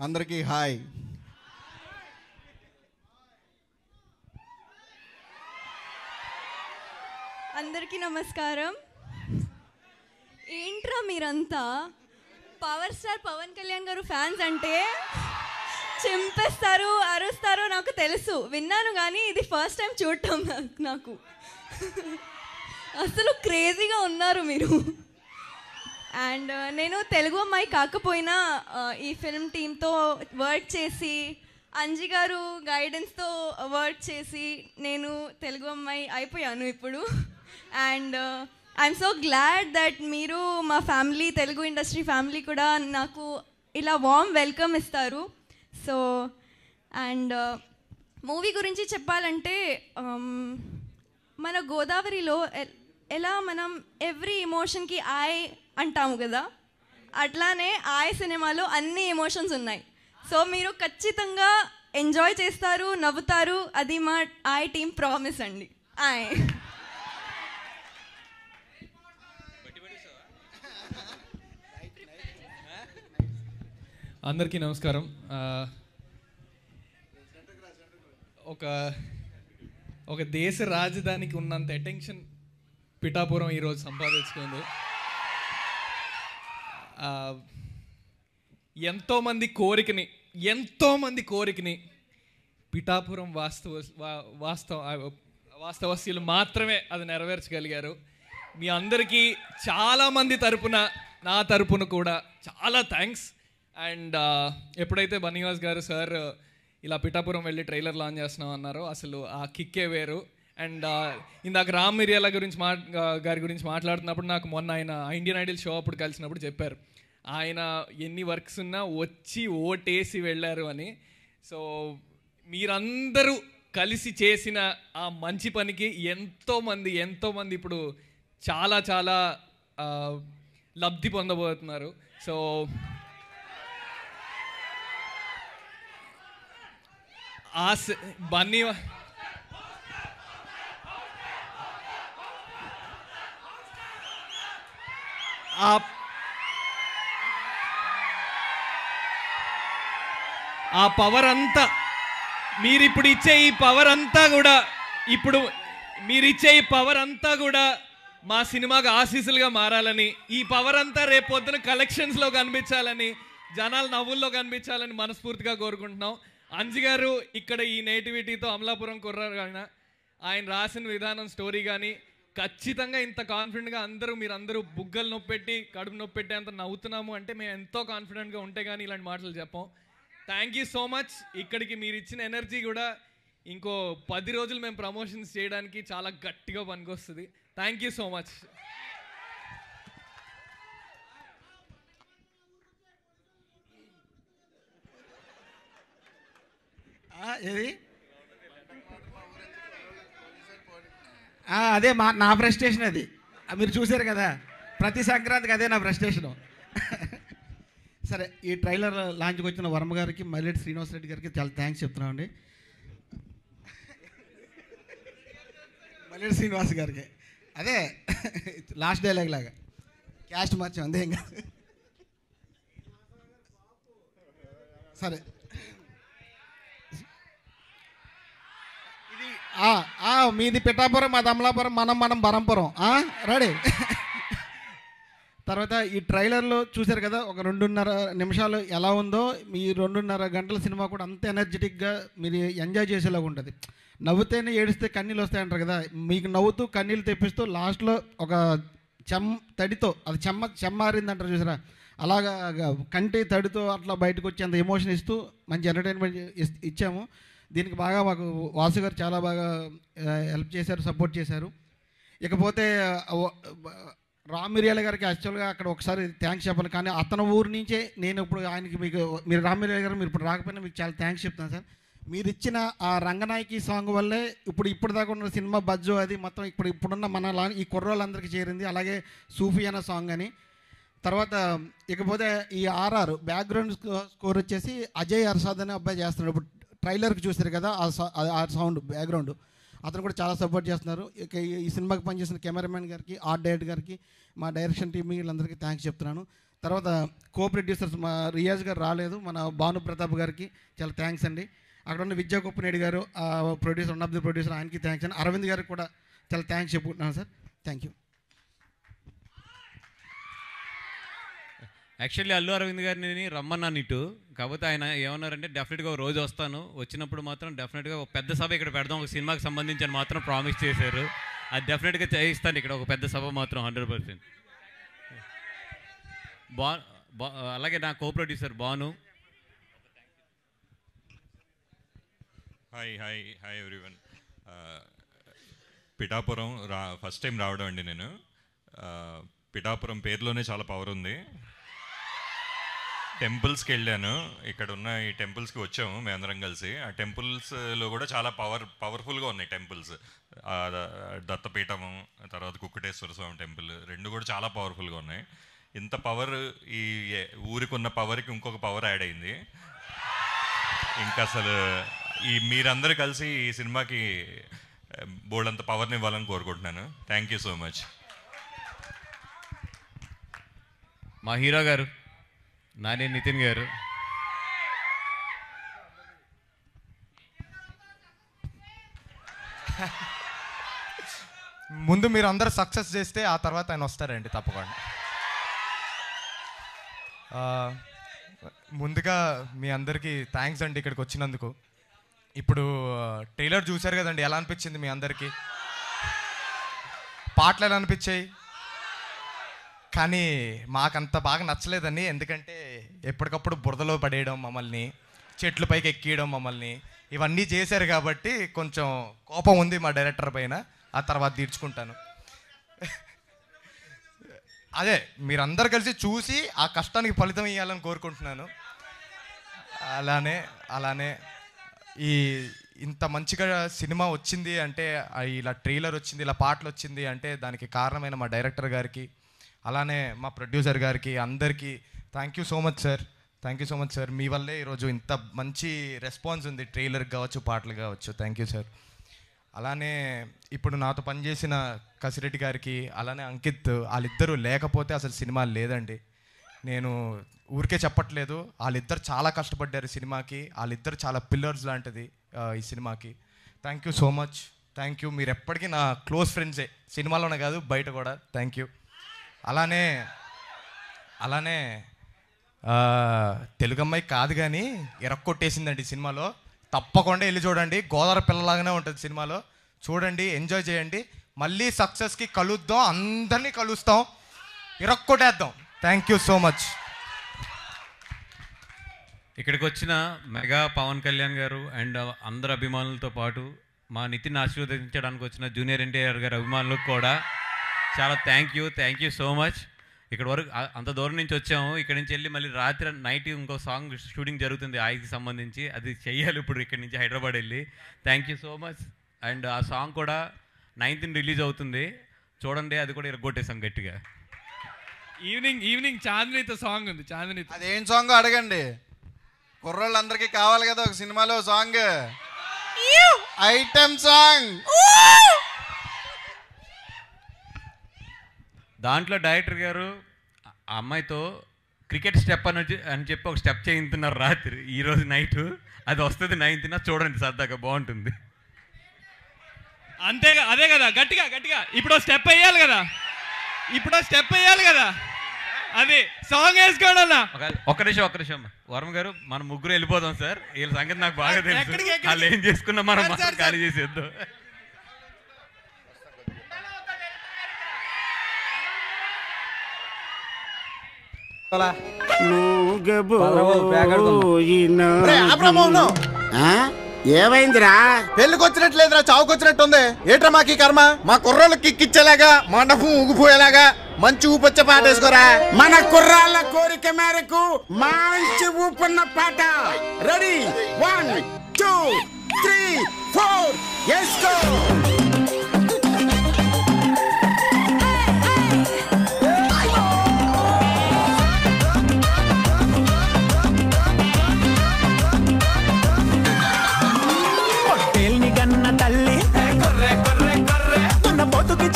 అందరికీ హాయ్. అందరికీ నమస్కారం. ఏంట్రా మీరంతా పవర్ స్టార్ పవన్ కళ్యాణ్ గారు ఫ్యాన్స్ అంటే చింపేస్తారు, అరుస్తారు, నాకు తెలుసు, విన్నాను, కానీ ఇది ఫస్ట్ టైం చూడటం నాకు. అసలు క్రేజీగా ఉన్నారు మీరు. అండ్ నేను తెలుగు అమ్మాయి కాకపోయినా ఈ ఫిల్మ్ టీంతో వర్క్ చేసి, అంజి గారు గైడెన్స్తో వర్క్ చేసి నేను తెలుగు అమ్మాయి అయిపోయాను ఇప్పుడు. And I'm so glad that మీరు మా ఫ్యామిలీ తెలుగు ఇండస్ట్రీ ఫ్యామిలీ కూడా నాకు ఇలా వార్మ్ వెల్కమ్ ఇస్తారు. సో అండ్ మూవీ గురించి చెప్పాలంటే మన గోదావరిలో ఎలా మనం ఎవ్రీ ఎమోషన్కి ఆయ్ అంటాము కదా, అట్లానే ఆయ్ సినిమాలో అన్ని ఎమోషన్స్ ఉన్నాయి. సో మీరు ఖచ్చితంగా ఎంజాయ్ చేస్తారు, నవ్వుతారు. అది మా ఆయ్ టీమ్ ప్రామిస్ అండి. ఆయ్ అందరికీ నమస్కారం. ఒక దేశ రాజధానికి ఉన్నంత అటెన్షన్ పిఠాపురం ఈరోజు సంపాదించుకుంది. ఎంతోమంది కోరికని పిఠాపురం వాస్తవస్యులు మాత్రమే అది నెరవేర్చగలిగారు. మీ అందరికీ చాలామంది తరపున, నా తరపున కూడా చాలా థ్యాంక్స్. అండ్ ఎప్పుడైతే బన్నీవాస్ గారు సార్ ఇలా పిఠాపురం వెళ్ళి ట్రైలర్ లాంచ్ చేస్తున్నాం అన్నారో అసలు ఆ కిక్కే వేరు. అండ్ ఇందాక రామ్ మిరియాల గారి గురించి మాట్లాడుతున్నప్పుడు నాకు మొన్న ఆయన ఇండియన్ ఐడల్ షో అప్పుడు కలిసినప్పుడు చెప్పారు, ఆయన ఎన్ని వర్క్స్ ఉన్నా వచ్చి ఓటేసి వెళ్ళారు అని. సో మీరందరూ కలిసి చేసిన ఆ మంచి పనికి ఎంతోమంది ఇప్పుడు చాలా లబ్ధి పొందబోతున్నారు. సో బన్నీ ఆ పవర్ అంతా మీరిప్పుడు ఇచ్చే ఈ పవర్ అంతా కూడా మా సినిమాకి ఆశీస్సులుగా మారాలని, ఈ పవర్ అంతా రేపు పొద్దున కలెక్షన్స్లో కనిపించాలని, జనాల నవ్వుల్లో కనిపించాలని మనస్ఫూర్తిగా కోరుకుంటున్నాం. అంజి గారు ఇక్కడ ఈ నేటివిటీతో అమలాపురం కుర్రారు కానీ ఆయన రాసిన విధానం, స్టోరీ కానీ ఖచ్చితంగా ఇంత కాన్ఫిడెంట్గా మీరందరూ బుగ్గలు నొప్పెట్టి కడుపు నొప్పెట్టి అంత నవ్వుతున్నాము అంటే మేము ఎంతో కాన్ఫిడెంట్గా ఉంటే కానీ ఇలాంటి మాటలు చెప్పాం. Thank you so much. ఇక్కడికి మీరు ఇచ్చిన ఎనర్జీ కూడా ఇంకో 10 రోజులు మేము ప్రమోషన్స్ చేయడానికి చాలా గట్టిగా పనికొస్తుంది. Thank you so much. ఏది అదే నా ఫ్రస్ట్రేషన్ అది. మీరు చూశారు కదా, ప్రతి సంక్రాంతికి అదే నా ఫ్రస్ట్రేషను. సరే, ఈ ట్రైలర్ లాంచ్కి వచ్చిన వర్మ గారికి, మల్లెటి శ్రీనివాస్ రెడ్డి గారికి చాలా థ్యాంక్స్ చెప్తున్నామండి. మల్లెటి శ్రీనివాస్ గారికి అదే లాస్ట్ డైలాగ్ లాగా క్యాస్ట్ మార్చాం అంతే ఇంకా. సరే, మీది పిఠాపురం, మాది అమలాపురం, మనం బరంపురం. రెడీ. తర్వాత ఈ ట్రైలర్లో చూశారు కదా, ఒక 2.5 నిమిషాలు ఎలా ఉందో, మీ 2.5 గంటల సినిమా కూడా అంత ఎనర్జెటిక్గా మీరు ఎంజాయ్ చేసేలాగా ఉంటుంది. నవ్వుతేనే ఏడిస్తే కన్నీళ్ళు వస్తాయంటారు కదా, మీకు నవ్వుతూ కన్నీళ్ళు తెప్పిస్తూ లాస్ట్లో ఒక తడితో అది చెమ్మారిందంటారు చూసారా, అలాగా కంటి తడితో అట్లా బయటకు వచ్చేంత ఎమోషన్ ఇస్తూ మంచి ఎంటర్టైన్మెంట్ ఇచ్చాము. దీనికి బాగా మాకు వాసు గారు చాలా బాగా హెల్ప్ చేశారు, సపోర్ట్ చేశారు. ఇకపోతే రామ్ మిరియాల గారికి యాక్చువల్గా అక్కడ ఒకసారి థ్యాంక్స్ చెప్పాలి, కానీ అతని ఊరు నుంచే నేను ఇప్పుడు ఆయనకి మీరు రామ్ మిరియాల గారు మీరు ఇప్పుడు రాకపోయినా మీకు చాలా థ్యాంక్స్ చెప్తాను సార్. మీరు ఇచ్చిన ఆ రంగనాయకి సాంగ్ వల్లే ఇప్పటిదాకా ఉన్న సినిమా బజ్జో అది మొత్తం ఇప్పుడున్న మన ఈ కుర్రోళ్ళందరికీ చేరింది. అలాగే సూఫీ అన్న సాంగ్ అని. తర్వాత ఇకపోతే ఈ RR బ్యాక్గ్రౌండ్ స్కోర్ వచ్చేసి అజయ్ అర్షాద్ అనే అబ్బాయి చేస్తున్నాడు. ఇప్పుడు ట్రైలర్కి చూసారు కదా, ఆ సౌండ్ బ్యాక్గ్రౌండ్ అతను కూడా చాలా సపోర్ట్ చేస్తున్నారు. ఇక ఈ సినిమాకి పనిచేసిన కెమెరామెన్ గారికి, ఆర్ట్ డైరెక్టర్ గారికి, మా డైరెక్షన్ టీమ్ వీళ్ళందరికీ థ్యాంక్స్ చెప్తున్నాను. తర్వాత కో ప్రొడ్యూసర్స్ మా రియాజ్ గారు రాలేదు, మన భాను ప్రతాప్ గారికి చాలా థ్యాంక్స్ అండి. అక్కడ ఉన్న విద్యా కుప్పనేడి గారు producer, one of the producer, ఆయనకి థ్యాంక్స్ అండి. అరవింద్ గారికి కూడా చాలా థ్యాంక్స్ చెప్పుకుంటున్నాను sir. Thank you. Actually Allu Aravind గారిని రమ్మన్నాను ఇటు, కాకపోతే ఆయన ఏమన్నారంటే డెఫినెట్గా ఒక రోజు వస్తాను, వచ్చినప్పుడు మాత్రం డెఫినెట్గా ఒక పెద్ద సభ ఇక్కడ పెడదాం, ఒక సినిమాకి సంబంధించి అని మాత్రం ప్రామిస్ చేశారు. అది డెఫినెట్గా చేయిస్తాను ఇక్కడ ఒక పెద్ద సభ మాత్రం 100%. అలాగే నా co producer Bhanu. Hi everyone. Pithapuram first time రావడం అండి నేను. పిఠాపురం పేరులోనే చాలా పవర్ ఉంది. టెంపుల్స్కి వెళ్ళాను, ఇక్కడ ఉన్న ఈ టెంపుల్స్కి వచ్చాము మేమందరం కలిసి. ఆ టెంపుల్స్లో కూడా చాలా పవర్ఫుల్గా ఉన్నాయి టెంపుల్స్. దత్తపీఠము, తర్వాత కుక్కటేశ్వర స్వామి టెంపుల్, రెండు కూడా చాలా పవర్ఫుల్గా ఉన్నాయి. ఇంత పవర్, ఈ ఊరికి ఉన్న పవర్కి ఇంకొక పవర్ యాడ్ అయింది. ఇంకా అసలు ఈ మీరందరూ కలిసి ఈ సినిమాకి బోల్డంత పవర్ని ఇవ్వాలని కోరుకుంటున్నాను. Thank you so much. మా హీరో గారు నానే నితిన్ గారు, ముందు మీరు అందరూ సక్సెస్ చేస్తే ఆ తర్వాత ఆయన వస్తారండి తప్పకుండా. ముందుగా మీ అందరికీ థ్యాంక్స్ అండి ఇక్కడికి వచ్చినందుకు. ఇప్పుడు ట్రైలర్ చూశారు కదండి, ఎలా అనిపించింది మీ అందరికీ? పాటలు ఎలా అనిపించాయి? కానీ మాకంత బాగా నచ్చలేదని, ఎందుకంటే ఎప్పటికప్పుడు బురదలో పడేయడం మమ్మల్ని, చెట్ల పైకి ఎక్కియడం మమ్మల్ని, ఇవన్నీ చేశారు కాబట్టి కొంచెం కోపం ఉంది మా డైరెక్టర్ పైన. ఆ తర్వాత తీర్చుకుంటాను. అదే మీరందరూ కలిసి చూసి ఆ కష్టానికి ఫలితం ఇవ్వాలని కోరుకుంటున్నాను. అలానే ఈ ఇంత మంచిగా సినిమా వచ్చింది అంటే, ఇలా ట్రైలర్ వచ్చింది, ఇలా పాటలు వచ్చింది అంటే దానికి కారణమైన మా డైరెక్టర్ గారికి, అలానే మా ప్రొడ్యూసర్ గారికి, అందరికీ thank you so much sir. Thank you so much sir. మీ వల్లే ఈరోజు ఇంత మంచి రెస్పాన్స్ ఉంది, ట్రైలర్కి కావచ్చు, పాటలు కావచ్చు. Thank you sir. అలానే ఇప్పుడు నాతో పనిచేసిన కసిరెడ్డి గారికి, అలానే అంకిత్, వాళ్ళిద్దరూ లేకపోతే అసలు సినిమా లేదండి. నేను ఊరికే చెప్పట్లేదు, వాళ్ళిద్దరు చాలా కష్టపడ్డారు సినిమాకి. వాళ్ళిద్దరు చాలా పిల్లర్స్ లాంటిది ఈ సినిమాకి. Thank you so much. Thank you. మీరు ఎప్పటికీ నా క్లోజ్ ఫ్రెండ్సే, సినిమాలోనే కాదు బయట కూడా. Thank you. అలానే తెలుగు అమ్మాయి కాదు కానీ ఎరక్కొట్టేసిందండి సినిమాలో. తప్పకుండా వెళ్ళి చూడండి, గోదావరి పిల్లలాగానే ఉంటుంది సినిమాలో. చూడండి, ఎంజాయ్ చేయండి. మళ్ళీ సక్సెస్కి కలుద్దాం, అందరినీ కలుస్తాం, ఇరక్కొట్టేద్దాం. Thank you so much. ఇక్కడికి వచ్చిన మెగా పవన్ కళ్యాణ్ గారు అండ్ అందరు అభిమానులతో పాటు మా నితిన్ ఆశీర్వదించడానికి వచ్చిన జూనియర్ ఎన్టీఆర్ గారి అభిమానులకు కూడా చాలా థ్యాంక్ యూ సో మచ్. ఇక్కడ వరకు అంత దూరం నుంచి వచ్చాము. ఇక్కడ నుంచి వెళ్ళి మళ్ళీ రాత్రి నైట్ ఇంకో సాంగ్ షూటింగ్ జరుగుతుంది ఆయికి సంబంధించి, అది చెయ్యాలి ఇప్పుడు ఇక్కడ నుంచి హైదరాబాద్ వెళ్ళి. Thank you so much. And ఆ సాంగ్ కూడా 9th రిలీజ్ అవుతుంది, చూడండి. అది కూడా ఇరగొట్టేసాం గట్టిగా. ఈవినింగ్ చాందినితో సాంగ్ ఉంది. చాందిని అదేం సాంగ్ అడగండి, కుర్రోళ్ళందరికీ కావాలి కదా ఒక సినిమాలో సాంగ్, ఐటమ్ సాంగ్. దాంట్లో డైరెక్టర్ గారు ఆ అమ్మాయితో క్రికెట్ స్టెప్ అని చెప్పి ఒక స్టెప్ చేయించుతున్నారు రాత్రి, ఈరోజు నైట్. అది వస్తుంది 9th, చూడండి సరదాగా బాగుంటుంది. అంతేగా, అదే కదా, గట్టిగా ఇప్పుడు స్టెప్ వేయాలి కదా, అది సాంగ్ వేసుకోండి అన్న. ఒక్క నిమిషం వర్మ గారు, మనం ముగ్గురు వెళ్ళిపోదాం సార్. వీళ్ళ సంగతి నాకు బాగా తెలుసు, వాళ్ళు ఏం చేసుకున్నా మనం ఖాళీ చేసేద్దాం. ఏమైందిరా? పెళ్ళికొచ్చినట్లేదురా, చావుకొచ్చినట్టుంది. ఏట్రా మాకు కర్మ? మా కుర్రోళ్ళు కిక్కిచ్చేలాగా, మండపం ఊగిపోయేలాగా మంచి ఊపొచ్చే పాట వేసుకోరా. మన కుర్రాళ్ళ కోరిక మేరకు మంచి ఊపున్న పాట. రెడీ, 1 2 3 4 వేసుకో.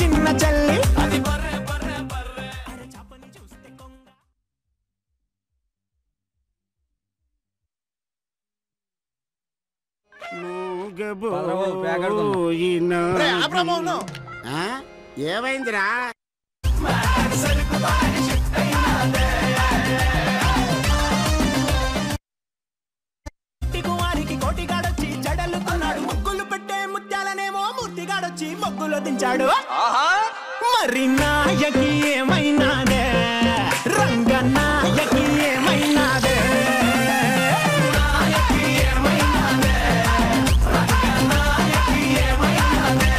చిన్న చల్లి ఏమైందిరా? కోటిగాడొచ్చి జడలు కొన్నాడు, ముగ్గులు పెట్టే ముత్యాలనేమో మూర్తిగాడొచ్చి మొగ్గులో దించాడు. మరి నాయకి ఏమైనాదే, రంగ నాయకి ఏమైనాదే, నాయకి ఏమైనాదే, రంగ నాయకి ఏమైనాదే.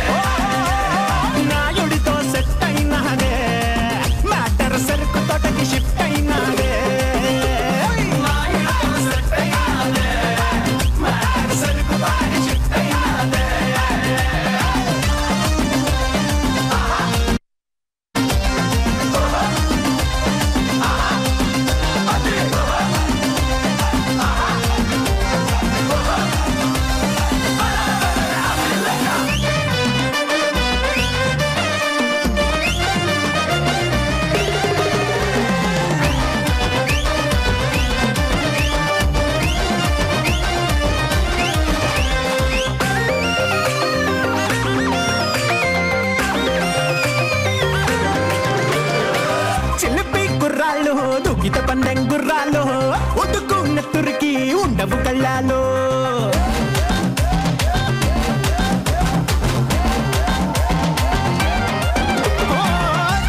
పందెం గుర్రాలు ఉతుకున్న తురికి ఉండవు కళ్ళాలు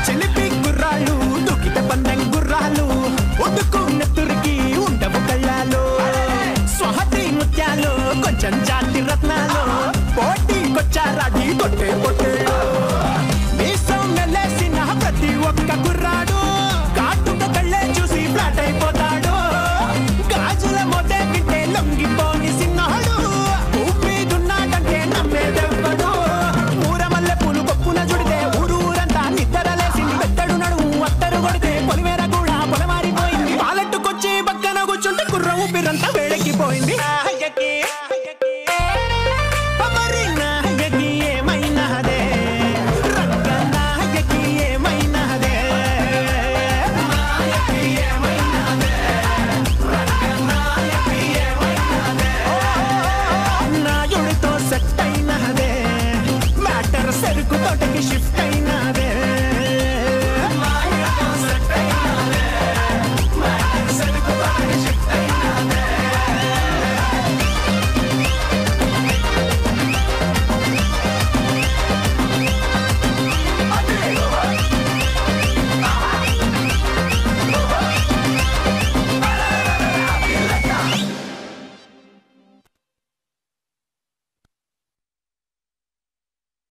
చిలిపి గుర్రాలు దుకిట పందెం గుర్రాలు ఉతుకున్న తురికి ఉండవు కళ్ళాలు స్వహతి ముత్యాలు కొంచెం జాతి రత్నాలు పోటీకొచ్చారాడి కొట్టే కొట్టేలు మీసం మెల్లేసిన ప్రతి ఒక్క గుర్రాడు కాటుక కళ్ళే చూసి ఫ్లాట్ అయిపోతాడు గాజుల మోతే వింటే లొంగిపోని సిన్నాడు ఊపిదున్నాడంటే నమ్మేదెవ్వడు ఊరమల్లె పూలు కొప్పున జుడితే ఊరూరంతా నిద్రలేసింది పెద్దడు నడుము అత్తరు కొడితే పొలిమేర కూడా పొలమారిపోయింది పాలెట్టుకొచ్చి పక్కన కూర్చుంటే కుర్ర ఊపిరంతా వేడెక్కిపోయింది